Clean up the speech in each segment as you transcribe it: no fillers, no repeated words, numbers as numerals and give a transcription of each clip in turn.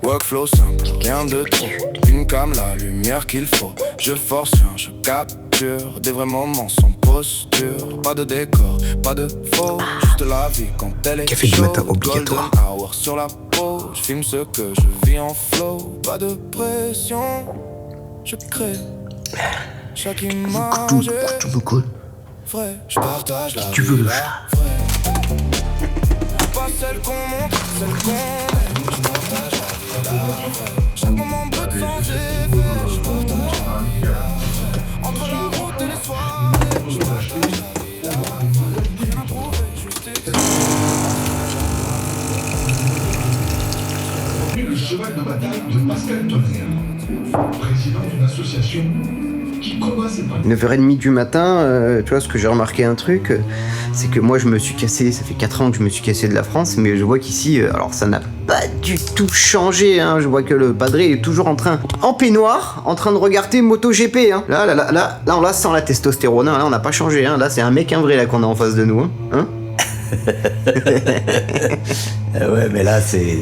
Workflow simple, rien de trop. Une cam, la lumière qu'il faut. Je force rien, je capture des vrais moments sans posture. Pas de décor, pas de faux, juste la vie quand elle est Café du matin obligatoire. Golden hour sur la peau, je filme ce que je vis en flow. Pas de pression, je crée. Chaque image est vrai, je partage la Tu veux vie, le la chat. vraie. Pas celle qu'on montre, celle qu'on aime. Je partage la vie, la vraie. Chaque moment brut sans effet. Je partage la vie, la vraie. Entre la route et les soirées. Je partage la vie, la vraie. Rien à prouver, juste Le cheval de bataille de Pascal Tonnerre, président d'une association qui combat ses pratiques. 9h30 du matin, tu vois, ce que j'ai remarqué un truc, c'est que moi je me suis cassé, ça fait 4 ans que je me suis cassé de la France, mais je vois qu'ici, alors ça n'a pas du tout changé, hein. Je vois que le padré est toujours en peignoir, en train de regarder MotoGP, hein. Là, on la sent la testostérone, hein. Là on n'a pas changé, hein. Là c'est un mec un vrai là qu'on a en face de nous, hein. Ouais, mais là c'est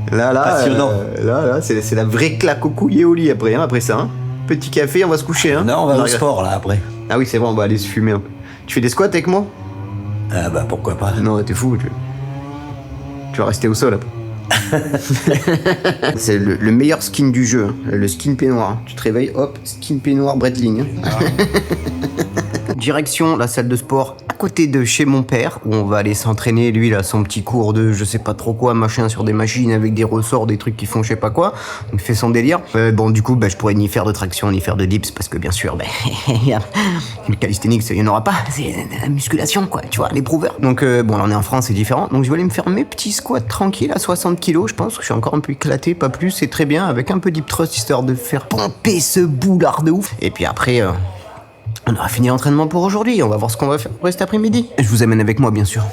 passionnant. Là, c'est la vraie claque au couille et au lit après, hein, après ça, hein. Petit café, on va se coucher, hein. Non, on va au sport là après. Ah oui, c'est vrai, on va aller se fumer un peu. Tu fais des squats avec moi? Ah bah pourquoi pas. Non, t'es fou, tu vas rester au sol après. C'est le meilleur skin du jeu, hein. Le skin peignoir, hein. Tu te réveilles, hop, skin peignoir Breitling, hein. Direction la salle de sport à côté de chez mon père, où on va aller s'entraîner. Lui, il a son petit cours de je sais pas trop quoi, machin, sur des machines avec des ressorts, des trucs qui font je sais pas quoi. Donc il fait son délire. Bon, du coup, je pourrais ni faire de traction, ni faire de dips, parce que bien sûr, le calisthenics, il n'y en aura pas. C'est la musculation, quoi, tu vois, l'éprouveur. Donc, bon, là, on est en France, c'est différent. Donc, je vais aller me faire mes petits squats tranquilles à 60 kilos, je pense. Que je suis encore un peu éclaté, pas plus, c'est très bien, avec un peu d'hip thrust, histoire de faire pomper ce boulard de ouf. Et puis après, on aura fini l'entraînement pour aujourd'hui. On va voir ce qu'on va faire pour cet après-midi. Je vous amène avec moi, bien sûr.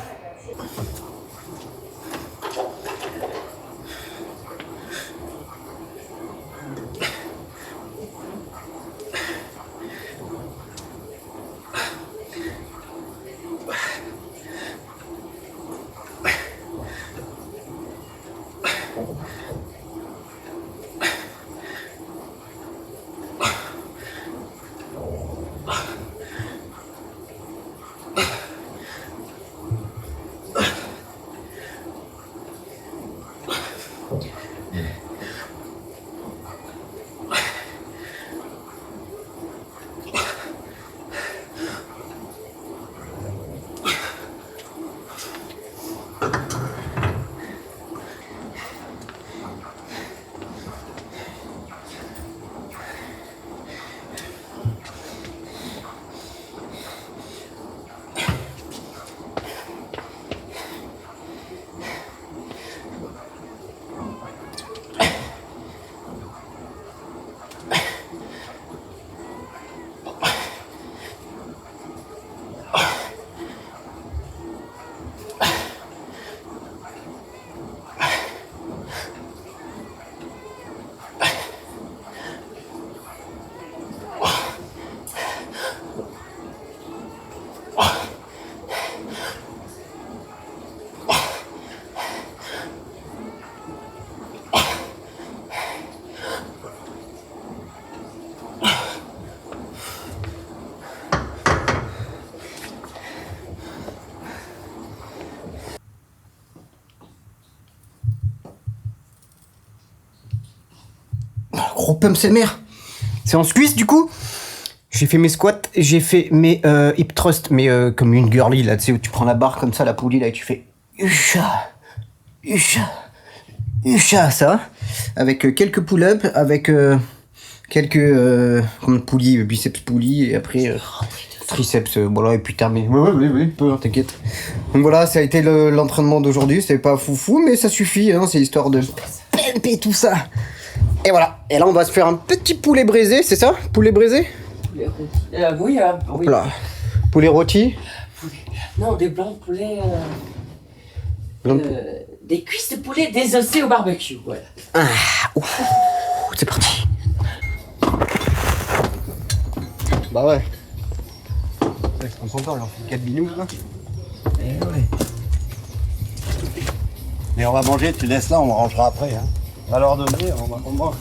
Gros pump, c'est mère. C'est en Suisse, du coup. J'ai fait mes squats, j'ai fait mes hip thrust, mais comme une girly, là, tu sais, où tu prends la barre comme ça, la poulie, là, et tu fais Usha, Usha, Usha, ça. Avec quelques pull-ups, avec quelques poulies, biceps poulies, et après triceps, voilà, et puis terminé. Oui, t'inquiète. Donc voilà, ça a été l'entraînement d'aujourd'hui, c'était pas foufou, mais ça suffit, hein, c'est histoire de pimper tout ça. Et voilà, et là on va se faire un petit poulet braisé, c'est ça? Poulet braisé? Oui. Hop là. Poulet rôti? Non, des blancs de poulet. Des cuisses de poulet désossées au barbecue, voilà. Ah, ouf, c'est parti. Bah ouais. Ils sont contents, on leur fait 4 binous là. Eh ouais. Mais on va manger, tu laisses là, on rangera après. Hein. On va leur donner, on mange.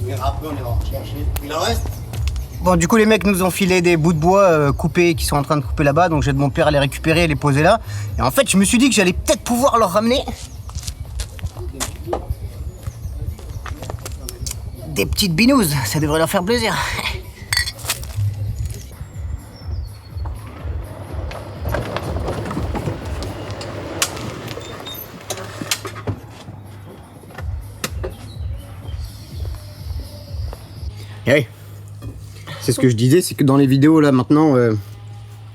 On verra après, on ira chercher. Il en reste? Bon, du coup, les mecs nous ont filé des bouts de bois coupés qui sont en train de couper là-bas, donc j'ai de mon père à les récupérer et les poser là. Et en fait, je me suis dit que j'allais peut-être pouvoir leur ramener des petites binouses, ça devrait leur faire plaisir. Et oui. C'est ce que je disais, c'est que dans les vidéos là maintenant,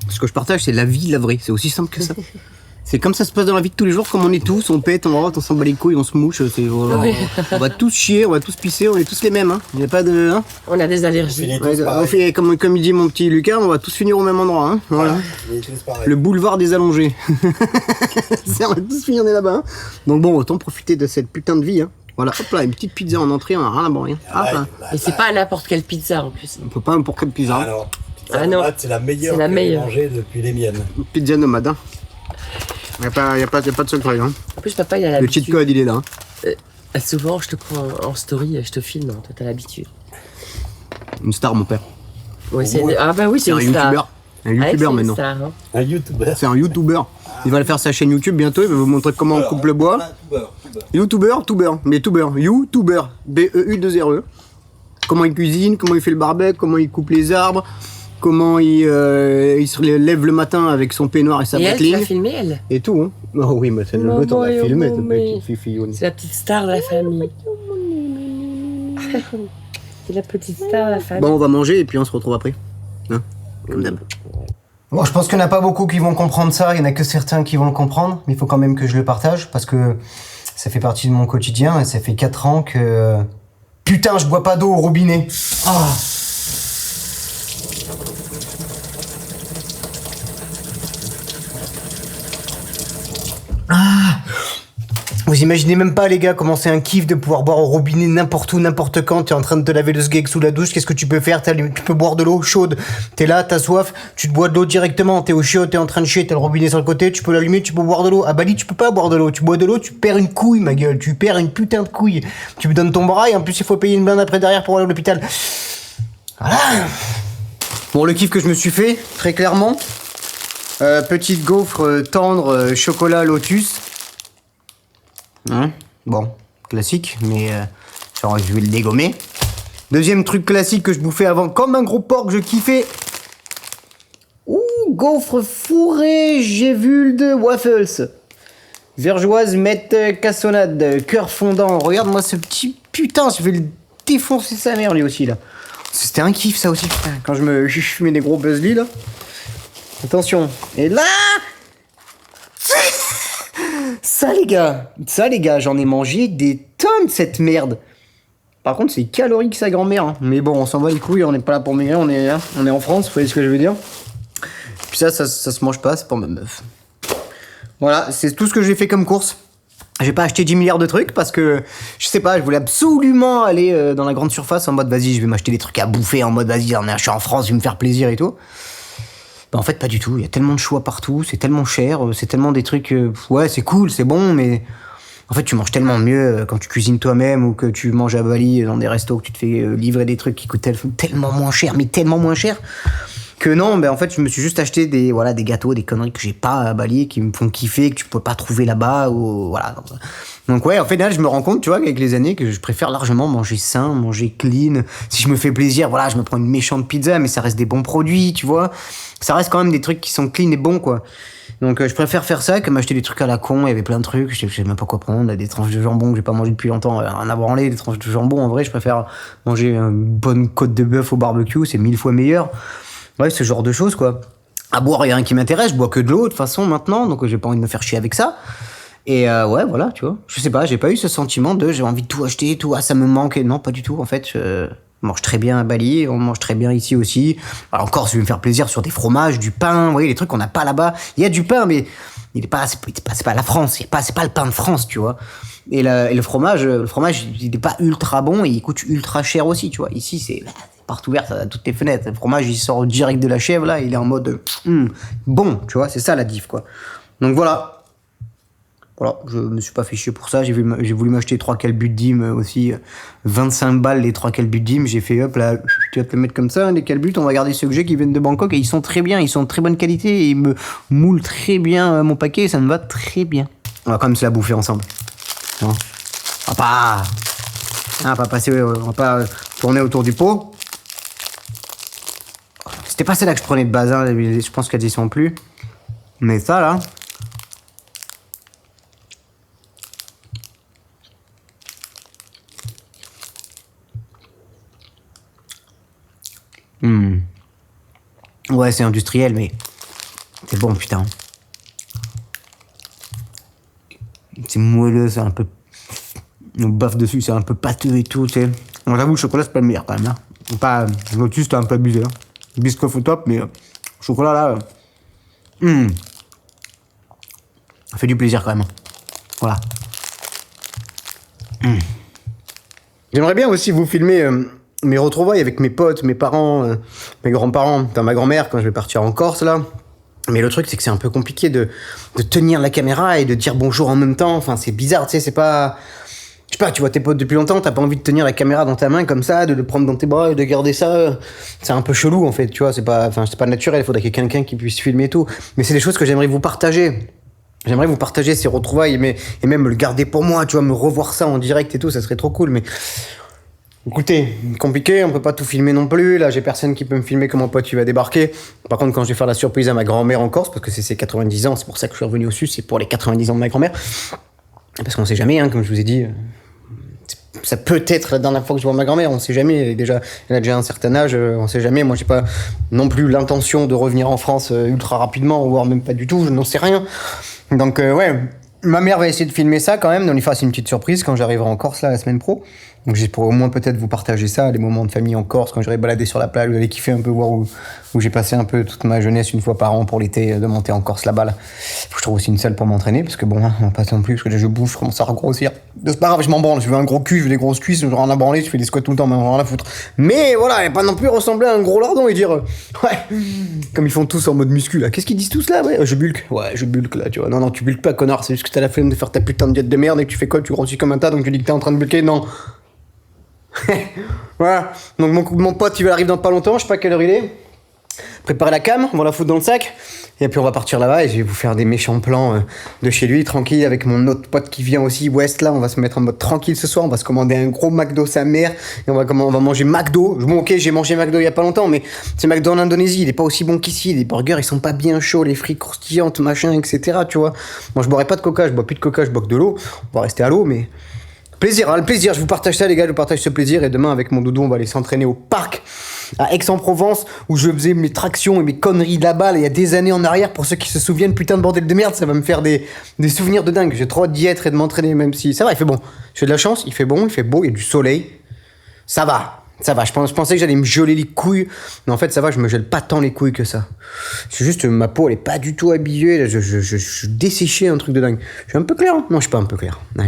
ce que je partage c'est la vie, la vraie, c'est aussi simple que ça. C'est comme ça se passe dans la vie de tous les jours, comme on est tous, on pète, on rote, on s'en bat les couilles, on se mouche, on va tous chier, on va tous pisser, on est tous les mêmes, hein. Il n'y a pas de... Hein, On a des allergies. ouais, on fait, comme il dit mon petit Lucas, on va tous finir au même endroit, hein. Voilà. Le boulevard des allongés. On va tous finir là-bas, hein. Donc bon, autant profiter de cette putain de vie, hein. Voilà, hop là, une petite pizza en entrée, on a rien à boire, hein. Hop là. Et c'est pas n'importe quelle pizza en plus. On peut pas n'importe quelle pizza. Ah non, Ah non. c'est la meilleure C'est la que meilleure. j'ai mangée depuis les miennes. Pizza nomade, hein. Y a pas de secret, hein. En plus, papa, il a Le l'habitude. cheat code, il est là. Hein. Souvent, je te prends en story, je te filme, hein. Toi, t'as l'habitude. Une star, mon père. Ouais, ah bah oui, c'est C'est un une star. youtubeur. Un Ah, youtubeur c'est une maintenant. star, hein. Un youtubeur. C'est un youtubeur. Il va faire sa chaîne YouTube bientôt, il va vous montrer comment on coupe le bois. Youtubeur, mais youtuber, B-E-U-2-R-E. Comment il cuisine, comment il fait le barbecue, comment il coupe les arbres, comment il se lève le matin avec son peignoir et sa Et elle, tu l'as batteline. filmé, elle? Et tout, hein. Oh oui, mais c'est le Maman, temps de la filmer, cette maman. petite fifillonne. C'est la petite star de la famille. C'est la petite star de la famille. Bon, on va manger et puis on se retrouve après. Hein, comme d'hab. Bon, je pense qu'il n'y en a pas beaucoup qui vont comprendre ça, il n'y en a que certains qui vont le comprendre, mais il faut quand même que je le partage parce que ça fait partie de mon quotidien et ça fait 4 ans que... Putain, je bois pas d'eau au robinet. Ah. Vous imaginez même pas, les gars, comment c'est un kiff de pouvoir boire au robinet n'importe où, n'importe quand. T'es en train de te laver le sgeg sous la douche, qu'est-ce que tu peux faire? Tu peux boire de l'eau chaude. T'es là, t'as soif, tu te bois de l'eau directement. T'es au chiot, t'es en train de chier, t'as le robinet sur le côté, tu peux l'allumer, tu peux boire de l'eau. À Bali, tu peux pas boire de l'eau. Tu bois de l'eau, tu perds une couille, ma gueule. Tu perds une putain de couille. Tu me donnes ton bras et en plus, il faut payer une blinde après derrière pour aller à l'hôpital. Voilà. Bon, le kiff que je me suis fait, très clairement. Petite gaufre tendre, chocolat lotus. Hein, bon, classique, mais genre, je vais le dégommer. Deuxième truc classique que je bouffais avant, comme un gros porc que je kiffais. Ouh, gaufre fourrée, gévulde, waffles. Vergeoise, mette, cassonade, cœur fondant. Regarde-moi ce petit putain, je vais le défoncer sa mère lui aussi là. C'était un kiff ça aussi, putain, quand je mets des gros buzzlis là. Attention, et là ça les gars, j'en ai mangé des tonnes cette merde. Par contre c'est calorique sa grand-mère, hein. Mais bon, on s'en va les couilles, on n'est pas là pour maigrir, on est en France, vous voyez ce que je veux dire. Puis ça se mange pas, c'est pour ma meuf. Voilà, c'est tout ce que j'ai fait comme course. J'ai pas acheté 10 milliards de trucs parce que, je sais pas, je voulais absolument aller dans la grande surface en mode vas-y, je vais m'acheter des trucs à bouffer, en mode vas-y, je suis en France, je vais me faire plaisir et tout. Bah en fait pas du tout, il y a tellement de choix partout, c'est tellement cher, c'est tellement des trucs, ouais c'est cool, c'est bon, mais en fait tu manges tellement mieux quand tu cuisines toi-même ou que tu manges à Bali dans des restos, que tu te fais livrer des trucs qui coûtent tellement moins cher, mais tellement moins cher, que non, ben en fait je me suis juste acheté des gâteaux, des conneries que j'ai pas à Bali, qui me font kiffer, que tu peux pas trouver là-bas, ou voilà. Donc ouais, en fait là je me rends compte, tu vois, qu'avec les années, que je préfère largement manger sain, manger clean. Si je me fais plaisir, voilà, je me prends une méchante pizza, mais ça reste des bons produits, tu vois. Ça reste quand même des trucs qui sont clean et bons, quoi. Donc je préfère faire ça que m'acheter des trucs à la con. Il y avait plein de trucs, je sais même pas quoi prendre, des tranches de jambon que j'ai pas mangé depuis longtemps, rien à branler, des tranches de jambon. En vrai, je préfère manger une bonne côte de bœuf au barbecue, c'est 1000 fois meilleur. Ouais, ce genre de choses, quoi. À boire, il y a rien qui m'intéresse, je bois que de l'eau de toute façon maintenant, donc j'ai pas envie de me faire chier avec ça. Et ouais, voilà, tu vois. Je sais pas, j'ai pas eu ce sentiment de j'ai envie de tout acheter, tout, ah ça me manque. Non, pas du tout, en fait. On mange très bien à Bali, on mange très bien ici aussi. Alors encore, je vais me faire plaisir sur des fromages, du pain, vous voyez, les trucs qu'on n'a pas là-bas. Il y a du pain, mais c'est pas la France, c'est pas le pain de France, tu vois. Et le fromage, il est pas ultra bon et il coûte ultra cher aussi, tu vois. Ici, c'est porte ouverte à toutes les fenêtres. Le fromage, il sort direct de la chèvre, là, il est en mode bon, tu vois, c'est ça la diff, quoi. Donc voilà. Voilà, je me suis pas fait chier pour ça. J'ai voulu m'acheter 3 calbudim aussi. 25 balles les 3 calbudim. J'ai fait hop là, tu vas te le mettre comme ça, les calbut. On va garder ceux que j'ai qui viennent de Bangkok et ils sont très bien. Ils sont de très bonne qualité et ils me moulent très bien mon paquet et ça me va très bien. On va quand même se la bouffer ensemble. Non. On va pas tourner autour du pot. C'était pas celle-là que je prenais de base, hein. Je pense qu'elles y sont plus. Mais ça là. Ouais, c'est industriel, mais c'est bon, putain. C'est moelleux, c'est un peu... On baffe dessus, c'est un peu pâteux et tout, tu sais. Bon, j'avoue, le chocolat, c'est pas le meilleur, quand même, hein. Pas... Lotus, c'était un peu abusé, hein. Biscoff au top, mais... chocolat, là... Ça fait du plaisir, quand même. Voilà. J'aimerais bien aussi vous filmer... mes retrouvailles avec mes potes, mes parents, mes grands-parents, ma grand-mère quand je vais partir en Corse là. Mais le truc c'est que c'est un peu compliqué de tenir la caméra et de dire bonjour en même temps. Enfin c'est bizarre, tu sais, c'est pas... Je sais pas, tu vois tes potes depuis longtemps, t'as pas envie de tenir la caméra dans ta main comme ça, de le prendre dans tes bras et de garder ça. C'est un peu chelou en fait, tu vois, c'est pas naturel, il faudrait qu'il y ait quelqu'un qui puisse filmer et tout. Mais c'est des choses que j'aimerais vous partager. J'aimerais vous partager ces retrouvailles et même le garder pour moi, tu vois, me revoir ça en direct et tout, ça serait trop cool. Mais... Écoutez, compliqué, on peut pas tout filmer non plus. Là, j'ai personne qui peut me filmer quand mon pote il va débarquer. Par contre, quand je vais faire la surprise à ma grand-mère en Corse, parce que c'est ses 90 ans, c'est pour ça que je suis revenu au sud, c'est pour les 90 ans de ma grand-mère. Parce qu'on sait jamais, hein, comme je vous ai dit, ça peut être la dernière fois que je vois ma grand-mère, on sait jamais. Elle a déjà un certain âge, on sait jamais. Moi, j'ai pas non plus l'intention de revenir en France ultra rapidement, voire même pas du tout, je n'en sais rien. Donc, ouais, ma mère va essayer de filmer ça quand même, on lui fasse une petite surprise quand j'arriverai en Corse là, la semaine pro. Donc j'ai pour au moins peut-être vous partager ça, les moments de famille en Corse, quand j'irai balader sur la plage, vous allez kiffer un peu, voir où j'ai passé un peu toute ma jeunesse une fois par an pour l'été, de monter en Corse là-bas. Là. Je trouve aussi une salle pour m'entraîner, parce que bon, on va pas non plus, parce que là je bouffe, je commence à regrossir. C'est pas grave, je m'en branle, je veux un gros cul, je veux des grosses cuisses, je veux rien à branler, je fais des squats tout le temps, mais rien à foutre. Mais voilà, et pas non plus ressembler à un gros lardon et dire, ouais, comme ils font tous en mode muscu là. Qu'est-ce qu'ils disent tous là? Ouais, je bulque. Ouais, je bulque là, tu vois. Non, tu bulques pas, connard, c'est juste que t'as la flemme de faire ta putain de diète de merde et que tu fais quoi? Tu grossis comme un tas, donc tu dis que t'es en train de bulker? Non. Voilà, donc mon pote il arrive dans pas longtemps, je sais pas quelle heure il est. Préparer la cam, on va la foutre dans le sac. Et puis on va partir là-bas et je vais vous faire des méchants plans de chez lui, tranquille, avec mon autre pote qui vient aussi, West là. On va se mettre en mode tranquille ce soir, on va se commander un gros McDo sa mère. Et on va manger McDo. Bon ok, j'ai mangé McDo il y a pas longtemps, mais c'est McDo en Indonésie, il est pas aussi bon qu'ici. Les burgers ils sont pas bien chauds, les frites croustillantes, machin, etc. Tu vois. Moi je boirais pas de coca, je bois plus de coca, je bois que de l'eau. On va rester à l'eau, mais... Plaisir, hein, le plaisir, je vous partage ça les gars, je vous partage ce plaisir et demain avec mon doudou on va aller s'entraîner au parc à Aix-en-Provence où je faisais mes tractions et mes conneries là-bas il y a des années en arrière. Pour ceux qui se souviennent, putain de bordel de merde, ça va me faire des souvenirs de dingue. J'ai trop hâte d'y être et de m'entraîner, même si ça va, il fait bon. J'ai de la chance, il fait bon, il fait beau, il y a du soleil. Ça va, je pensais que j'allais me geler les couilles, mais en fait ça va, je me gèle pas tant les couilles que ça. C'est juste ma peau elle est pas du tout habillée, je suis desséché, un truc de dingue. Je suis un peu clair, hein? Non, je suis pas un peu clair. Ouais.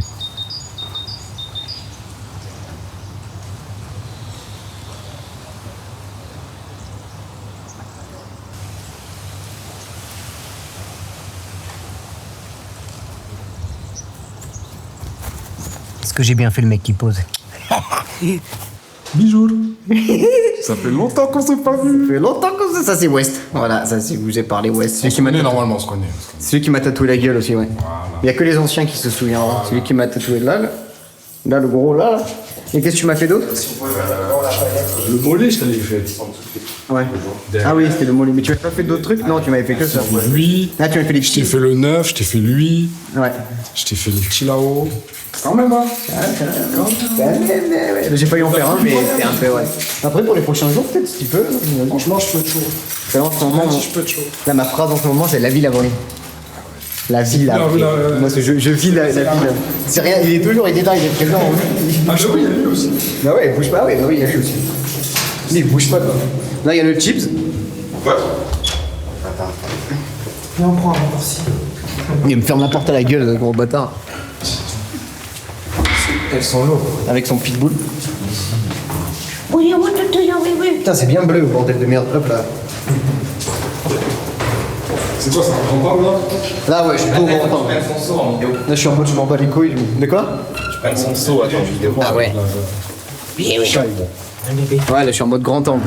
Est-ce que j'ai bien fait le mec qui pose? Bijou. Ça fait longtemps qu'on s'est pas vu. Ça fait longtemps que ça c'est West. Voilà, ça c'est où j'ai parlé West. On se connaît normalement, on se connaît. Celui qui m'a tatoué la gueule aussi, ouais. Voilà. Il y a que les anciens qui se souviennent. Voilà. Celui qui m'a tatoué là, le gros là. Et qu'est-ce que tu m'as fait d'autre? Le mollet, je t'avais fait. Ouais. Ah oui, c'était le mollet. Mais tu m'as pas fait d'autres trucs? Non, tu m'avais fait que ça. Lui. Là, tu m'as fait les Je t'ai petits. fait le 9, je t'ai fait lui. Ouais. Je t'ai fait les petits là-haut. Quand même, hein. J'ai failli en faire un, mais c'est un peu, ouais. Après, pour les prochains jours, peut-être, si tu peux. Franchement, je peux être chaud. Là, en ce moment, Je peux être chaud. là, ma phrase en ce moment, c'est la ville à voler. La ville à voler. Moi, je vis la ville. C'est rien, il est là, il est présent. Ah, je vois, il y a lui aussi. Bah ouais, il bouge pas, ouais, bah oui, il y a lui aussi. Lui, il bouge pas, quoi. Là, il y a le chips. Ouais. Et on prend un raccourci. Il me ferme la porte à la gueule, le gros bâtard. Elles sont lourdes. Avec son pitbull. Putain, c'est bien bleu, bordel de merde. Hop là. C'est quoi, ça un grand là? Là, ouais, je suis pas au grand temps. Là, je suis en mode, je m'en bats les couilles. De quoi? Tu prends son saut à ton vidéo. Ah ouais. Ouais, là, je suis en mode grand angle.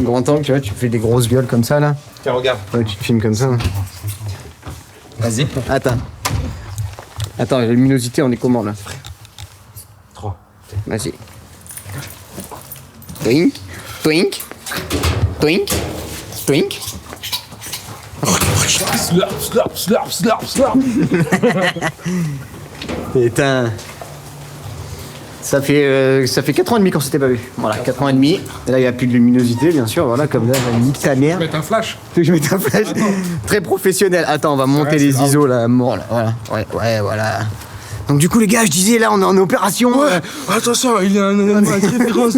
Grand angle, tu vois, tu fais des grosses gueules comme ça, là. Tiens, regarde. Ouais, tu te filmes comme ça. Vas-y. Attends. Attends, la luminosité, on est comment, là? 3. Vas-y. Twink, twink, twink, twink. Slurp. Putain. Ça fait 4 ans et demi qu'on s'était pas vu. Voilà, 4 ans et demi. Et là, il n'y a plus de luminosité, bien sûr. Voilà, comme là, nique ta mère. Mettre un flash. Tu veux que je mette un flash? Très professionnel. Attends, on va monter les ISO là, à mort là. Voilà. Ouais, voilà. Donc du coup les gars, je disais là, on est en opération. Attention, il y a une référence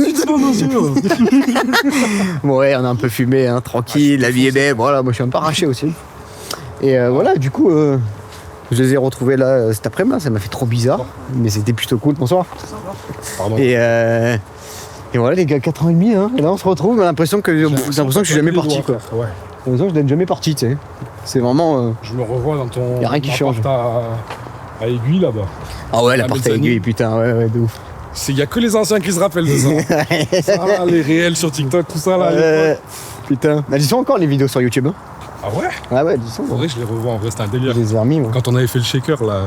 Bon ouais, on a un peu fumé, hein, tranquille, la vie est belle. Voilà, moi je suis un peu arraché aussi. Et voilà, du coup, je les ai retrouvés là cet après-midi. Ça m'a fait trop bizarre, mais c'était plutôt cool. Bonsoir. Pardon. Et voilà les gars, 4 ans et demi. Hein. Et là on se retrouve, on a l'impression que je suis jamais parti quoi. Ouais. J'ai l'impression que je n'ai jamais parti, tu sais. C'est vraiment. Je me revois dans ton. Y a rien qui change. À Aiguille là-bas. Ah ouais, la À porte à Mezzanine. aiguille, putain, ouais, de ouf. Il y a que les anciens qui se rappellent de ça. Ça là, les réels sur TikTok, tout ça là. à l'époque. Putain. Elles y sont encore les vidéos sur YouTube. Hein. Ah ouais? Ah ouais, elles y sont. En vrai, je les revois, en vrai, c'était un délire. Je les ai remis, moi. Quand on avait fait le shaker là,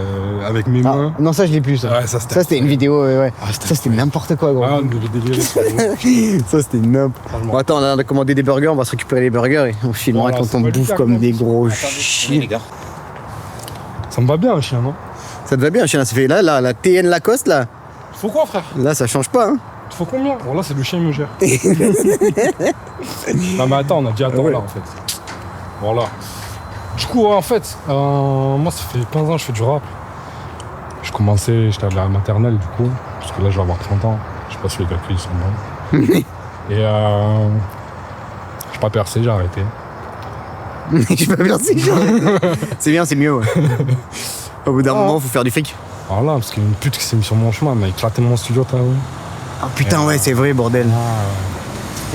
avec mes Ah, mains. non, ça je l'ai plus, ça. Ouais, ça c'était. Une vidéo, ouais. Ah, c'était Ça c'était n'importe quoi, gros. Ah, on devait délirer sur les Ça c'était n'importe. Franchement. Bon, attends, on a commandé des burgers, on va se récupérer les burgers et on filmera Voilà, quand ça on va bouffe faire comme bien. des gros Oui, chiens. les gars. Ça me va bien un chien, non? Ça te va bien, chien, ça fait là, la TN Lacoste là. Faut quoi, frère? Là, ça change pas, hein. Faut combien? Bon, là, c'est le chien, il me gère. Non, mais attends, on a dit attends ouais. là, en fait. Voilà. Du coup, ouais, en fait, moi, ça fait 15 ans que je fais du rap. J'étais à la maternelle, du coup, parce que là, je vais avoir 30 ans. Je sais pas si les calculs sont bons. Et j'ai pas percé, j'ai arrêté. J'ai pas merci. C'est bien, c'est mieux, ouais. Au bout d'un moment, faut faire du fric. Voilà, parce qu'il y a une pute qui s'est mise sur mon chemin, elle m'a éclaté mon studio, t'as vu. Ah putain, ouais, c'est vrai, bordel.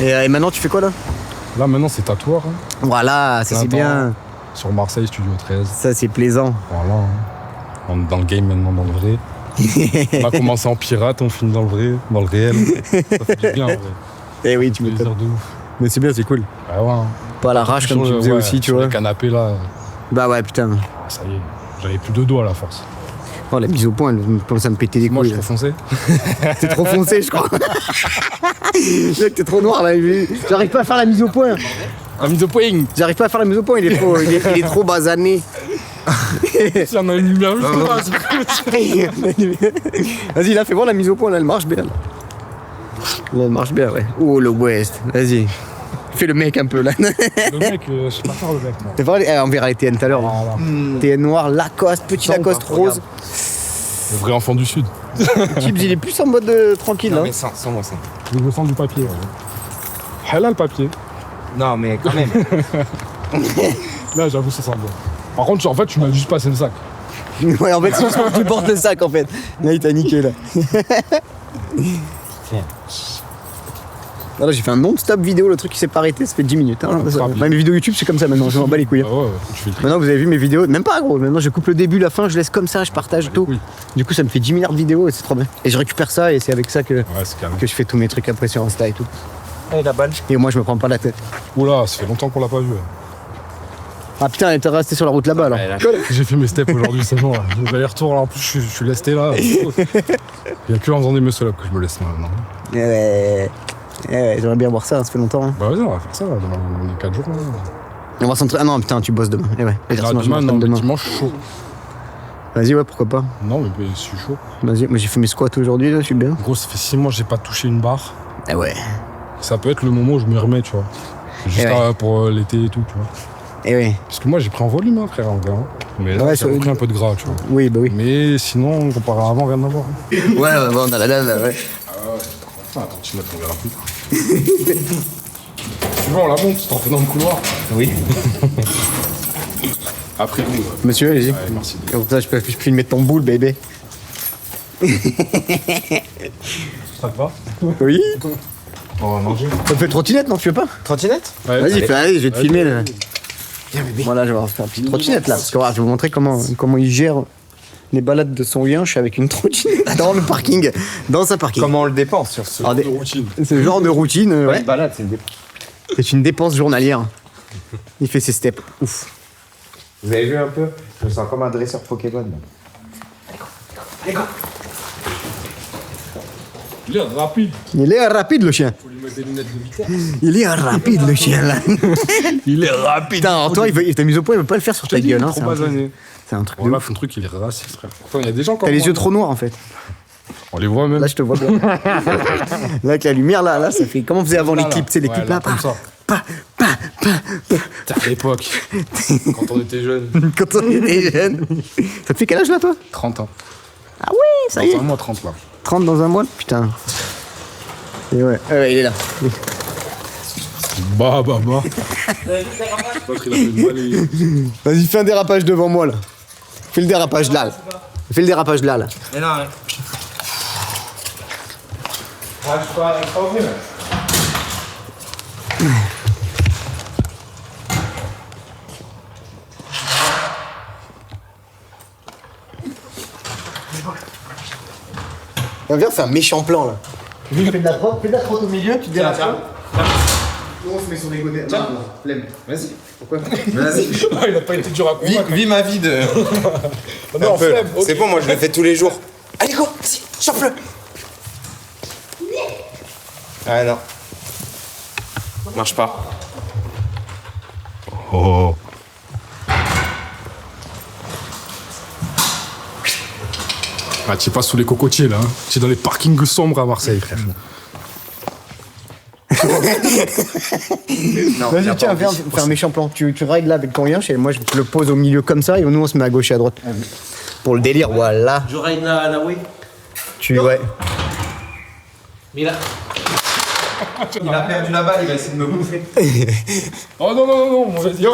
Et maintenant, tu fais quoi là? Là, maintenant, c'est tatoueur. Hein. Voilà, ça c'est Attends. bien. Sur Marseille, Studio 13. Ça c'est plaisant. Voilà. Hein. On est dans le game maintenant, dans le vrai. On a commencé en pirate, on finit dans le vrai, dans le réel. Ça fait du bien, en vrai. Eh oui, tu Plaisir m'étonnes. de ouf. Mais c'est bien, c'est cool. Ah ouais. Hein. Pas à l'arrache comme Sur tu le- faisais ouais, aussi, tu sur vois. le canapé, là, Bah ouais, putain. ça y est. J'avais plus de doigts à la force. Oh, la mise au point, elle commence à me péter les Moi, je couilles. suis trop foncé. T'es trop foncé, je crois. Mec, t'es trop noir là. J'arrive pas à faire la mise au point. La mise au point. J'arrive pas à faire la mise au point, il est trop basané. Si on a une lumière juste là, c'est Vas-y, là, fais voir la mise au point, là, elle marche bien. Là, elle marche bien, ouais. Oh, le West, vas-y. Fais le mec un peu, là. le mec, je sais pas faire le mec, moi. T'as pas on verra les TN tout à l'heure. Voilà. TN noir, Lacoste, petit Lacoste rose. Le vrai enfant du Sud. Chips, il est plus en mode tranquille, Non, hein. mais sans moi, ça. Je me sens du papier. Halal le papier. Non, mais quand même. Ah, Là, j'avoue, ça sent bon. Par contre, en fait, tu m'as juste passé le sac. Ouais, en fait, tu portes le sac, en fait. Là, il t'a niqué, là. Là, j'ai fait un non-stop vidéo, le truc qui s'est pas arrêté, ça fait 10 minutes. Hein. rapide. Ouais, mes vidéos YouTube, c'est comme ça maintenant, je m'en bats les couilles. Hein. Ah ouais, tu fais le truc. Maintenant, vous avez vu mes vidéos, même pas gros, maintenant je coupe le début, la fin, je laisse comme ça, je partage tout. Oui. Du coup, ça me fait 10 milliards de vidéos et c'est trop bien. Et je récupère ça et c'est avec ça que Ouais, c'est calme. je fais tous mes trucs après sur Insta et tout. Allez, la balle. Et moi, je me prends pas la tête. Oula, ça fait longtemps qu'on l'a pas vu. Ah putain, elle était restée sur la route là-bas alors. Ouais, là. J'ai fait mes steps aujourd'hui, c'est bon. Là. J'allais-retour là, en plus, je suis lesté là. Il y a que en faisant des muscle up que je me laisse maintenant. J'aimerais bien voir ça, ça fait longtemps. Hein. Bah vas-y, on va faire ça là, dans les 4 jours. Là. On va s'entraîner. Ah non, putain, tu bosses demain. Eh ouais. Là, Sinon, je demain, m'entraîne non, demain. dimanche, chaud. Vas-y, ouais, pourquoi pas. Non, mais je suis chaud. Vas-y, moi j'ai fait mes squats aujourd'hui, là, je suis bien. Gros, ça fait 6 mois que j'ai pas touché une barre. Eh ouais. Ça peut être le moment où je me remets, tu vois. Juste ouais. pour l'été et tout, tu vois. Eh ouais. Parce que moi, j'ai pris en volume, hein, frère, en vrai. Hein. Mais là, Ouais, j'ai sur- pris un peu de gras, tu vois. Oui, bah oui. Mais sinon, comparé à avant, rien à voir. Hein. Ouais, on a la dalle, ouais. Attends, tu m'as on verra plus tard. Tu vois, on la monte, tu t'en fais dans le couloir. Oui. Après vous. Monsieur, allez-y. Ouais, merci. Comme ça, je peux filmer ton boule, bébé. Ça te va? Oui. On va manger. Ça fait trottinette, non? Tu veux pas? Trottinette? Ouais, Vas-y, allez. allez, je vais te Vas-y. filmer là. Voilà, je vais faire une petite trottinette là. Parce que voilà, je vais vous montrer comment il gère les balades de son lien. Je suis avec une trottinette dans le parking, dans sa parking. Comment on le dépense sur ce Alors, De routine. c'est le genre de routine, ouais. balade, c'est le C'est une dépense journalière. Il fait ses steps. Ouf. Vous avez vu un peu? Je me sens comme un dresseur Pokémon. là. Il est rapide. Il est rapide le chien. Faut lui mettre des lunettes de vitesse. Il est rapide le chien là. Il est rapide. Putain, alors toi, il t'a mis au point, il veut pas le faire sur ta gueule. Hein, Trop c'est un truc- basané. c'est un truc de Bon, là, ouf. ton truc, il est raciste, frère. Pourtant, il y a des gens comme T'as les moi. yeux trop noirs en fait. On les voit même. Là, je te vois bien. Là, avec la lumière là, ça fait. Comment on faisait avant les clips? Tu sais, les Ouais, clips là, là, comme ça. pa, Putain, à l'époque, quand on était jeunes. quand on était jeune. Ça te fait quel âge là, toi? 30 ans. Ah oui, ça y est. Dans un mois, 30 là. 30 dans un mois? Putain. Et ouais, il est là. Bah. L'autre, il a fait une balayée. Vas-y, fais un dérapage devant moi là. Fais le dérapage là. Fais le dérapage là. Mais non, mais. Ah, je suis pas ouvert. Viens, c'est un méchant plan là. Fais de la trotte au milieu, tu dérapages. Nous on se met sur les godets. Tiens, flemme. Vas-y. Pourquoi? Vas-y. Il a pas été dur à convaincre. Vis ma vie de. Non, Un peu. flemme. C'est bon, moi je le fais tous les jours. Allez, go, vas-y, chope-le. Ah non. Marche pas. Oh. Ah, tu es pas sous les cocotiers là. Hein. Tu es dans les parkings sombres à Marseille, frère. Vas-y, tiens, viens faire un méchant plan. Tu rides là avec ton lien, et moi je te le pose au milieu comme ça, et nous on se met à gauche et à droite. Pour le délire, voilà. Je ride la way. Ouais. Mais là. Il a perdu la balle, il va essayer de me bouffer. Oh non, mon vas-y.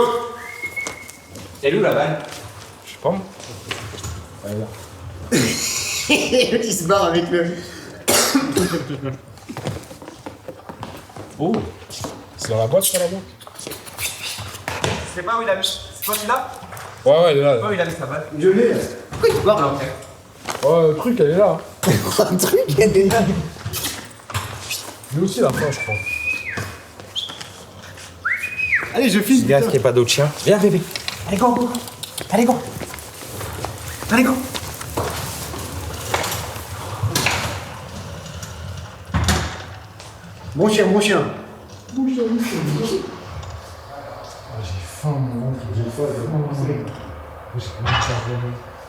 Elle est où la balle? Je sais pas moi. Il se barre avec le. Oh. C'est dans la boîte, la boîte. C'est pas où il a mis. C'est toi qui l'as? Ouais, elle est là. Pas où il a mis sa balle. Je l'ai. Pourquoi il se barre là? Ouais, le truc, elle est là. Un truc, elle est là. Lui aussi, la fin, je crois. Allez, je filme. Viens, qu'il n'y ait pas d'autre chien. Viens, bébé. Allez, go. Allez, go. Allez, go. Bon chien, bon chien. J'ai faim, mon oncle, j'ai faim. Tu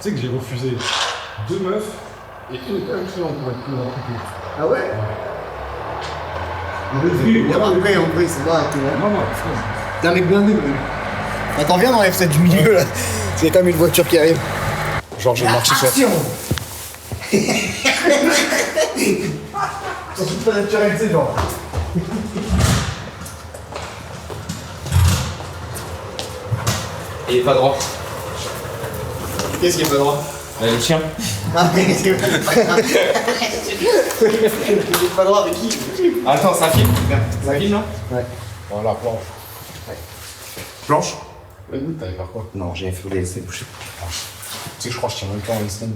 sais que j'ai refusé 2 meufs et une cliente pour être plus rapide. Ah ouais? En vrai, c'est pas tout. Non, T'es un mec blindé, mais. Attends, viens dans F7 du milieu là. C'est comme une voiture qui arrive. genre j'ai marché sur. Action. Surtout pas naturel, tu sais, genre. Il est pas droit. Qu'est-ce qui est pas droit? Le chien. Ah, mais qu'est-ce qui est pas droit? Il est pas droit avec qui? Attends, ça filme. Ça filme, non? Ouais. Voilà, planche. Planche? Vas-y, t'allais faire quoi? Non, j'ai fait laisser boucher. Tu sais que je crois que je tiens même pas en listen.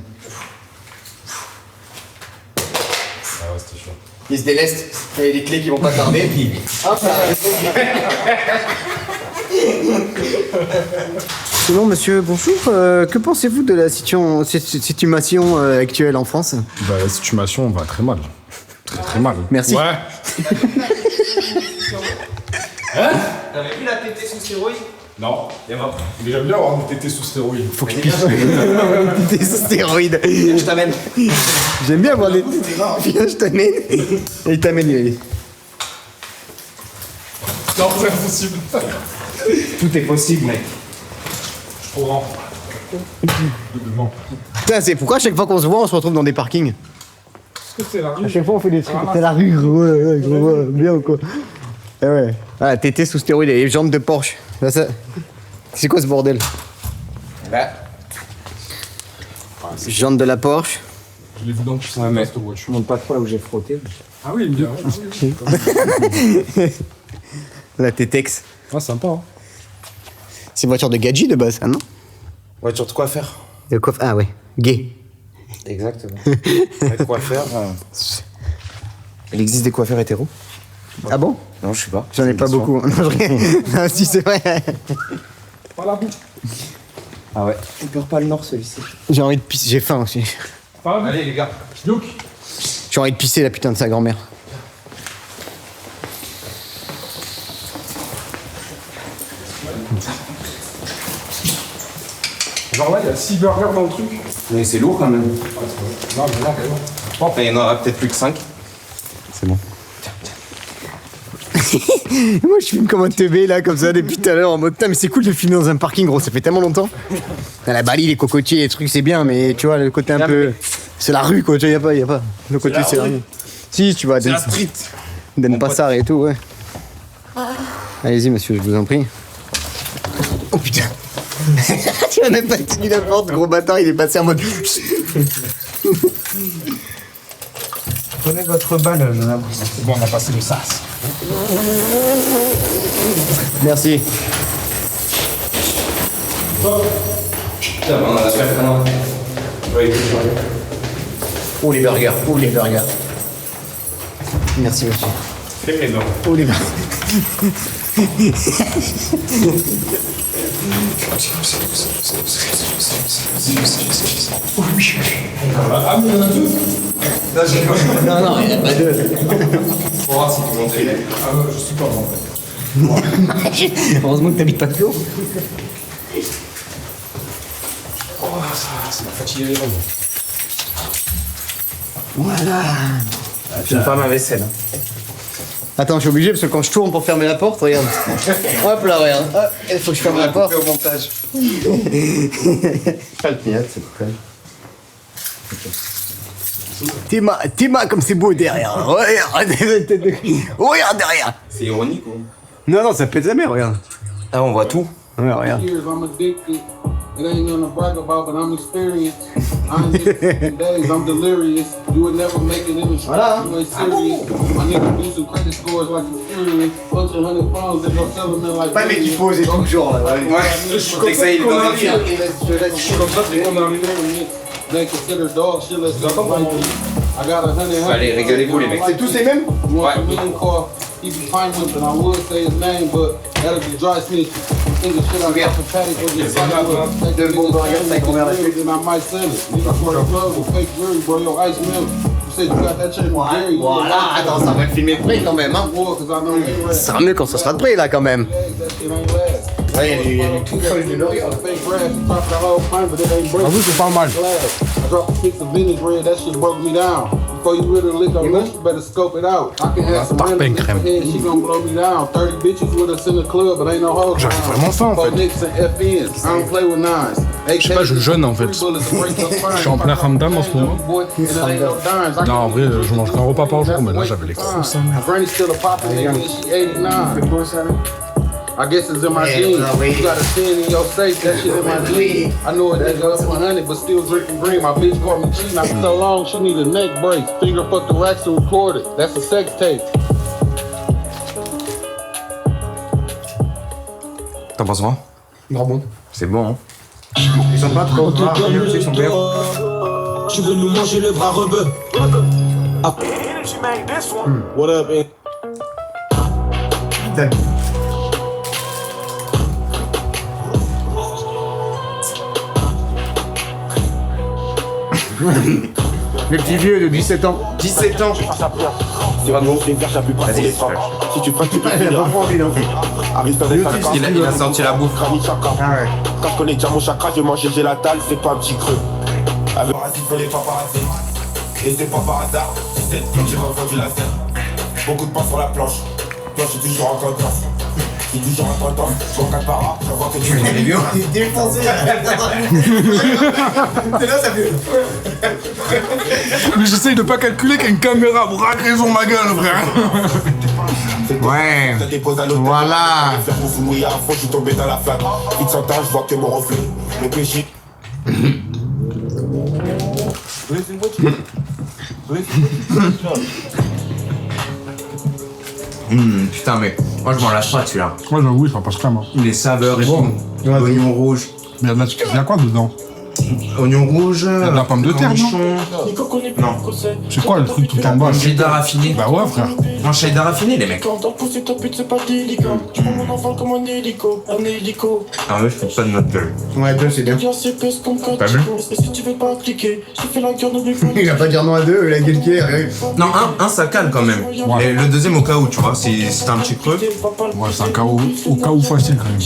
Ah ouais, c'était chaud. Il se déleste. Il y a des clés qui vont pas tarder. Hop là. Sinon, monsieur, bonjour. Que pensez-vous de la situation actuelle en France? Bah, la situation va très mal. Très très mal. Merci. Ouais. T'avais vu la tétée sous stéroïdes? Non. Mais j'aime bien avoir une tétée sous stéroïdes. Faut que je pisse. Des stéroïdes. Je t'amène. J'aime bien avoir des. Viens, je t'amène. Et il t'amène, il est. Non, c'est impossible. Tout est possible, mec. Je suis trop grand. Doublement. Putain, c'est pourquoi à chaque fois qu'on se voit, on se retrouve dans des parkings. Est-ce que c'est la rue? À chaque fois, on fait des trucs. C'est la rue, gros. Ouais, gros, bien ou quoi? Ah ouais. Ah, tété sous stéroïdes et les jambes de Porsche. Là, ça... C'est quoi ce bordel? Bah, Jantes de la Porsche. Je l'ai vu dans le ouais, mais cette voiture. je montre pas trop là où j'ai frotté. Ah oui, bien. La T-Tex. Ah, sympa. Hein. C'est une voiture de gadget de base, ah non? Voiture de quoi faire. De quoi? Ah ouais, gay. Exactement. De quoi faire. Il existe des coiffeurs hétéros? Ah bon? Non, je sais pas. J'en ai pas beaucoup. Non, non, si c'est vrai. Pas la boue. Ah ouais. Il pleure pas le nord celui-ci. J'ai envie de pisser, j'ai faim aussi. Pas la boue. Allez les gars. Youk. J'ai envie de pisser la putain de sa grand-mère. Genre là, il y a 6 burgers dans le truc. Mais c'est lourd quand même. Non, mais là, quand même. Enfin, il y en aura peut-être plus que 5. C'est bon. Moi je filme comme un teubé là, comme ça, depuis tout à l'heure, en mode putain, mais c'est cool de filmer dans un parking, gros, ça fait tellement longtemps. La Bali, les cocotiers, les trucs, c'est bien, mais tu vois, le côté un peu. C'est la rue quoi, tu vois, y a pas. Le côté, c'est la rue. Si, tu vois, C'est la street. Denpasar et tout, ouais. Allez-y, monsieur, je vous en prie. Oh putain. Tu as même pas tenu la porte, gros bâtard, il est passé en mode. Prenez votre balle, madame. C'est bon, on a passé le sas. Merci. Putain, on a la faire comment? Oh les burgers, oh les burgers. Merci monsieur. Oh les burgers. Non, non, il n'y en a pas deux. Pour voir si tu montres. Ah, je suis pas bon en fait. Heureusement que t'habites pas plus haut. Oh, ça m'a fatigué les jambes. Voilà. J'aime pas ma vaisselle. Attends, je suis obligé parce que quand je tourne pour fermer la porte, regarde. Hop là, regarde. Hop, il faut que je ferme la porte. Au montage. Pas le pilote, c'est cool. Théma comme c'est beau derrière. Regarde, regarde derrière. C'est ironique ou? Non, non, ça pète sa mère, regarde. Ah, on voit tout. Ouais, regarde. Years, I'm addicted. It ain't nothing to brag about, but I'm experienced. I'm addicted days, I'm delirious. You would never make it in the street. You ain't serious. My nigga do some credit scores like experience. Bunch of 100 pounds that go sell them in like. Ouais, mais qu'il faut oser toujours là. Ouais. Ouais, je crois que ça, il est dans un film. They consider dog shit, let's go. I got 100. Allez, régalez-vous les mecs. C'est tous les mêmes? You want a million car, he be fine with it. I would say his name, but that'll be dry snitch. Think of shit I got for Patty for this fight with. De bon burger, ça combien la suite? Then I might sell it. Nigga, for the club with fake jewelry, bro, yo, ice milk. You said you got that shit from Jerry. Voilà, attends, ça va te filmer de près quand même, hein. Ça sera mieux quand ça sera de près là quand même. Ouais, il y a du tout proche de l'Orient. J'avoue, c'est pas mal. I dropped a six of vintage red, that shit broke me down. Before you really lick on this, you better scope it out. I can have some Tarpin random crème. head, she gon' blow me down. 30 bitches with us in the club, but ain't no hoes. J'arrive vraiment faim, en fait. Nicks and FNs, I don't play with nines. Je sais pas, je jeûne en fait. Je suis en plein ramdam en ce moment. Non, en vrai, je mange qu'un repas par jour, mais là j'avais les crocs, ça. Granny still a poppin' nigga, and she 89. I guess it's in my genes. You got a 10 in your safe, that shit in my genes. I know a nigga up 100, but still drinking green. My bitch caught me cheating. I so long, she need a neck brace. Finger fuck the racks to record it. That's a sex tape. T'en penses quoi? Bravo. C'est bon, hein? Ils sont pas trop rares, ils sont bien. Tu veux nous manger le bras rebeu. What up, man? Le petit vieux de 17 ans. 17 ans. C'est vraiment une verge à plus près des femmes. Si tu prends, tu peux Il a pas envie, non. Arrive dans les salles. Il a sorti la bouffe. Quand je connais déjà mon chakra, je mange j'ai la dalle, c'est pas un petit creux. Avec paradis, faut les paparazzi. Et c'est pas par hasard, si c'est le j'ai revendu la scène. Beaucoup de pain sur la planche. Moi je suis toujours en confiance. Je suis toujours en confiance. Je vois 4 paras, je vois que tu es vieux. Il est défoncé. C'est là, ça fait. Mais j'essaye de pas calculer qu'une caméra braquerait sur ma gueule, frère. Ouais. Voilà. Faire vous mouiller à fond, je suis tombé dans la flaque. Vite sans temps, je vois que mon reflet. Le péché. Putain, mais moi je m'en lâche pas celui-là. Moi, j'avoue, ça passe crème. Les saveurs et tout. Oignon rouge. Mais il y a quoi dedans? Oignon rouge. Il y a de la pomme de terre, non? Non. C'est quoi le truc tout en bas? Cheddar raffiné. Bah ouais, frère. Un cheddar raffiné, les mecs. Ah ouais, je fais pas de notre gueule. Ouais, deux, c'est bien. T'as vu? Il va pas dire non à deux, la gueule qui est. Non, un ça cale quand même. Ouais. Et le deuxième au cas où, tu vois, si t'as un petit creux. Ouais, c'est un cas au cas où facile quand même.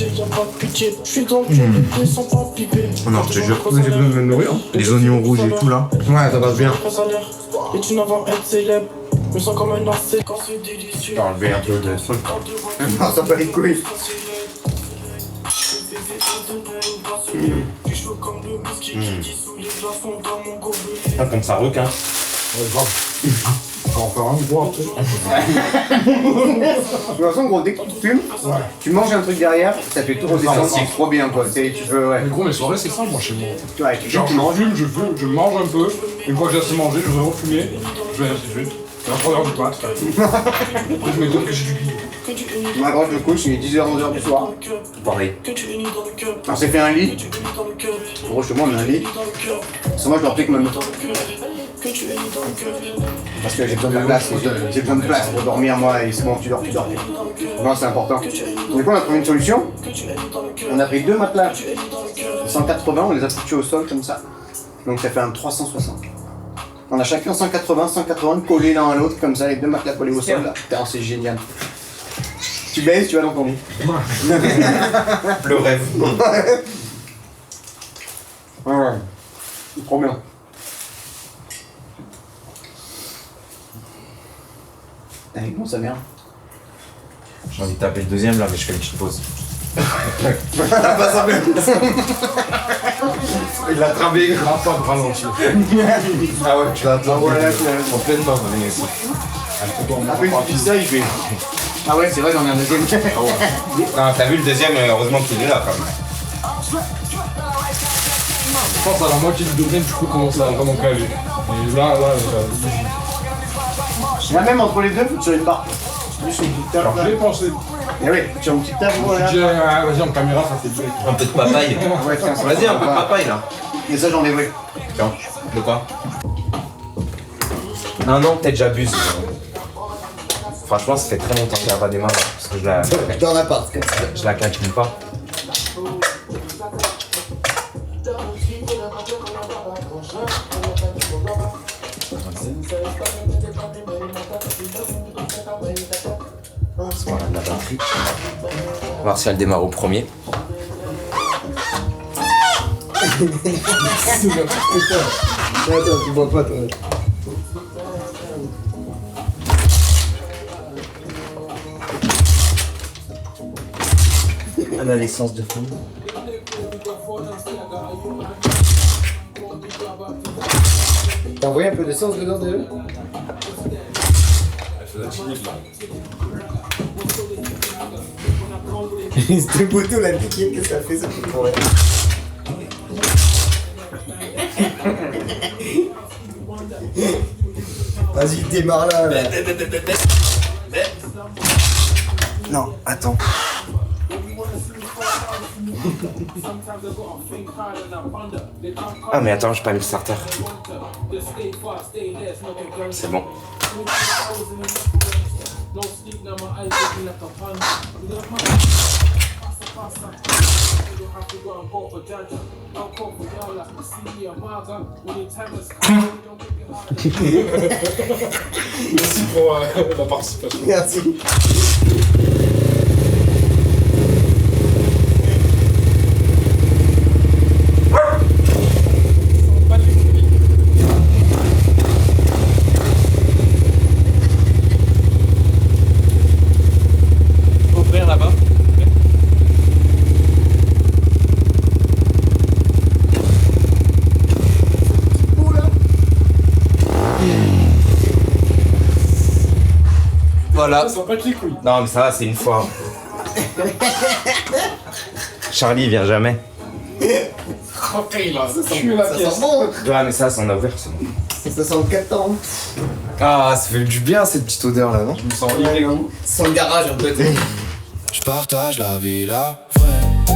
Non, je te jure. J'ai besoin de me nourrir. Les oignons rouges et tout là. Ouais, ça passe bien. Et tu n'as pas être célèbre. Me sens comme un lancé quand c'est délicieux. J'ai enlevé un peu de sol. Non, ça pas les couilles. Ah, comme ça requin. On va en faire un gros après. De toute façon, gros, dès que tu fumes, tu manges un truc derrière, ça fait tout redescendre, c'est trop bien quoi. Tu peux, ouais. Mais gros, mes soirées, c'est simple, moi, chez moi. Ouais, tu Genre, je mange un peu, une fois que j'ai assez mangé, je vais refumer, je vais ainsi de suite. C'est un 3h du mat. Après, je m'étonne que j'ai du lit. Ma grosse, je couche, il est 10h, 11h du soir. Pareil. On s'est fait un lit. Gros, chez moi, on a un lit. Parce que moi, je dors plus que ma meuf. Parce que j'ai besoin de place, j'ai besoin de place pour dormir, moi, et c'est bon, tu dors. Non, c'est important. Du coup, on a trouvé une solution. On a pris 2 matelas 180, on les a foutus au sol comme ça. Donc ça fait un 360. On a chacun 180 collés l'un à l'autre, comme ça, les 2 matelas collés au sol. Là. Putain, c'est génial. Tu baises, tu vas dans ton lit. Le rêve. Ouais. C'est trop bien. Avec mon sa mère. J'ai envie de taper le deuxième là, mais je fais une petite pause. T'as pas ça bien. Il l'a trabé. Il va pas de ralenti. Ah ouais, tu l'as trabé. Voilà, En pleine main, on est ici. après une pizza, il fait. Ah ouais, c'est vrai, j'en ai un deuxième. Non, t'as vu le deuxième, heureusement qu'il est là quand même. Je pense à la moitié du deuxième, du coup, commence à vraiment caler. Et là, Là même entre les deux, faut tirer une barre. Juste une petite table. alors j'ai pensé. Eh oui, tu tires une petite table, voilà. Je dis, vas-y, en caméra, ça fait bien. Un peu de papaye. Ouais, tiens, ça Vas-y, va. un peu de papaye là. Et ça, j'en ai vu. Tiens, de quoi? Non, peut-être j'abuse. Franchement, ça fait très longtemps qu'elle a pas démarré. Parce que Dans l'appart, comme ça. je la calcule pas. Voilà, la batterie. On va voir si elle démarre au premier. Attends, tu vois pas, toi. Elle a l'essence de fond. T'as envoyé un peu d'essence dedans déjà? C'était poteau la piquette que ça fait, ça fait pour rien. Vas-y, démarre là. Non, attends. Ah mais attends, j'ai pas mis le starter. C'est bon. Merci pour la participation. Merci. Ouvrir là-bas. Voilà. Ça pas les couilles. Non, mais ça va, c'est une fois. Charlie, il vient jamais. Ok, là, ça sent bon. Ouais, mais ça en a ouvert, c'est bon. Ça sent le 14. Ah, ça fait du bien cette petite odeur là, non? Je me sens illégal. Sans le garage un peu. Je partage la vie, la vraie.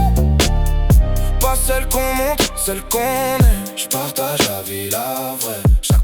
Pas celle qu'on montre, celle qu'on est. Je partage la vie, la vraie. Chaque